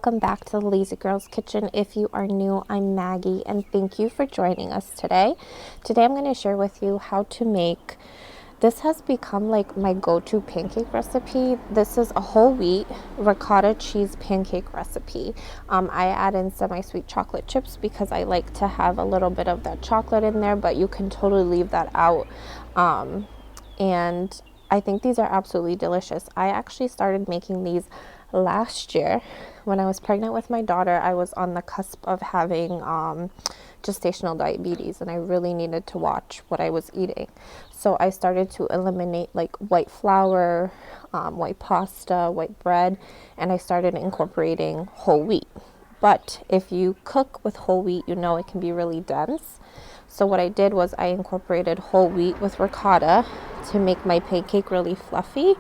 welcome back to the Lazy Girls Kitchen. If you are new, I'm Maggie, and thank you for joining us today. Today I'm going to share with you how to make, this has become like my go-to pancake recipe. This is a whole wheat ricotta cheese pancake recipe. I add in semi-sweet chocolate chips because I like to have a little bit of that chocolate in there, but you can totally leave that out. And I think these are absolutely delicious. I actually started making these last year when I was pregnant with my daughter. I was on the cusp of having gestational diabetes, and I really needed to watch what I was eating. So I started to eliminate like white flour, white pasta, white bread, and I started incorporating whole wheat. But if you cook with whole wheat, you know it can be really dense. So what I did was I incorporated whole wheat with ricotta to make my pancake really fluffy,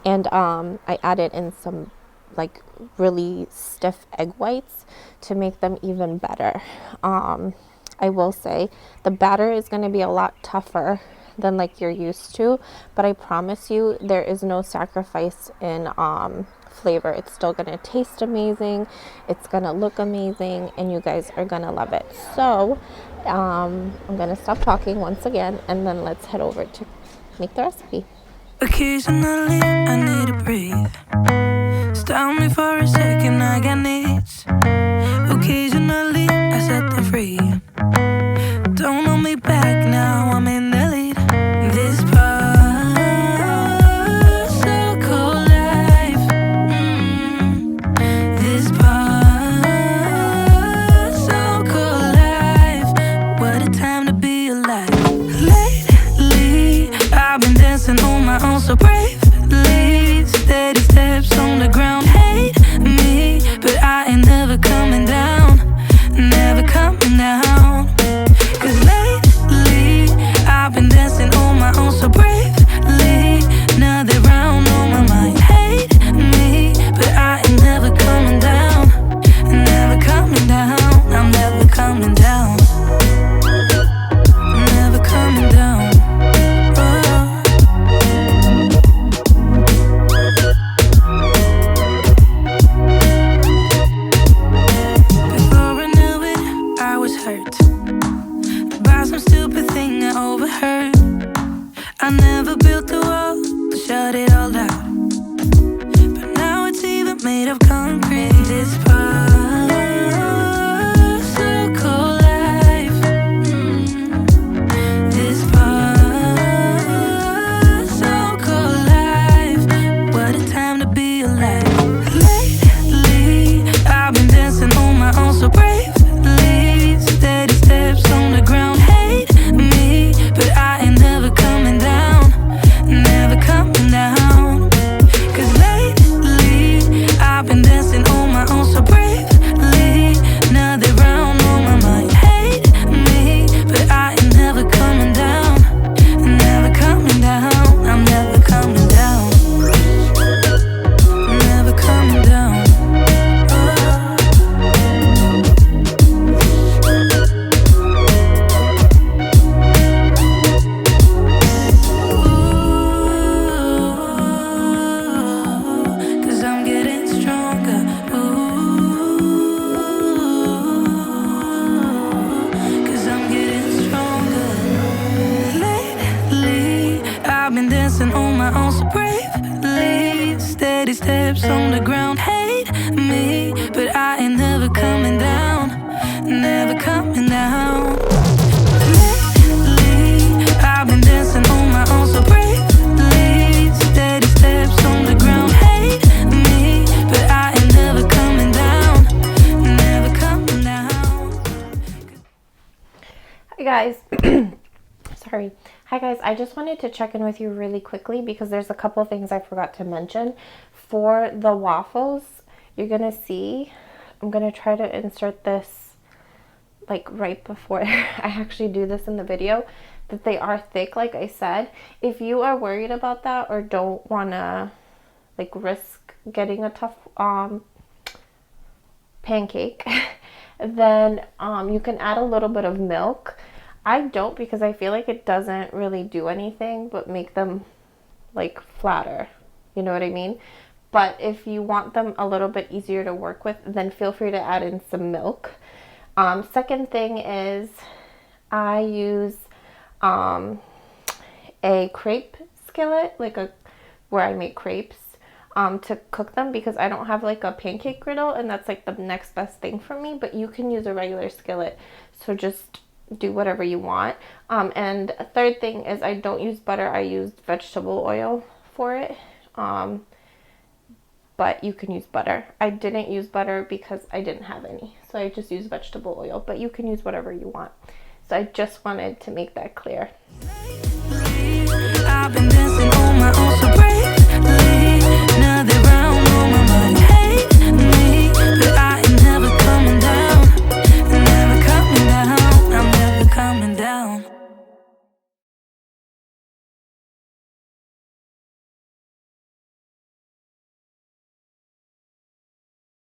and I added in some like really stiff egg whites to make them even better. I will say the batter is going to be a lot tougher than like you're used to, but I promise you there is no sacrifice in flavor. It's still going to taste amazing, it's going to look amazing, and you guys are going to love it. So I'm going to stop talking once again, and then let's head over to make the recipe. Occasionally I need to breathe. Stop me for a second, I got needs. Occasionally I set them free. Don't hold me back now, I'm in the lead. This so-called life, this so-called life. What a time to be alive. Lately I've been dancing on my own so bravely. Steady steps on the ground, hate me, but I ain't never coming down, never coming down. Cause lately I've been dancing on my own so bravely. Another round on my mind, hate me, but I ain't never coming down, never coming down. I'm never coming down, never coming down. I never built the wall to shut it all out, but now it's even made of concrete. This so-called life, this so-called life. What a time to be alive. Lately I've been dancing on my own so bravely. Steady steps on the ground, hate me, but I ain't never coming down, never coming down. Cause lately I've been dancing on my own so bravely. Another round on my mind, hate me, but I ain't never coming down, never coming down. I'm never coming down, never coming down. On my own so bravely. Steady steps on the ground, hate me, but I ain't never coming down, never coming down. Lately I've been dancing on my own so bravely. Steady steps on the ground, hate me, but I ain't never coming down, never coming down. Hi guys. Sorry. Hi guys, I just wanted to check in with you really quickly because there's a couple things I forgot to mention. For the waffles, you're gonna see, I'm gonna try to insert this like right before I actually do this in the video, that they are thick like I said. If you are worried about that or don't wanna like risk getting a tough pancake, then you can add a little bit of milk. I don't, because I feel like it doesn't really do anything but make them like flatter, you know what I mean? But if you want them a little bit easier to work with, then feel free to add in some milk. Second thing is I use a crepe skillet, like where I make crepes, to cook them, because I don't have like a pancake griddle, and that's like the next best thing for me. But you can use a regular skillet, so just do whatever you want. And a third thing is I don't use butter, I use vegetable oil for it. But you can use butter. I didn't use butter because I didn't have any, so I just use vegetable oil, but you can use whatever you want. So I just wanted to make that clear.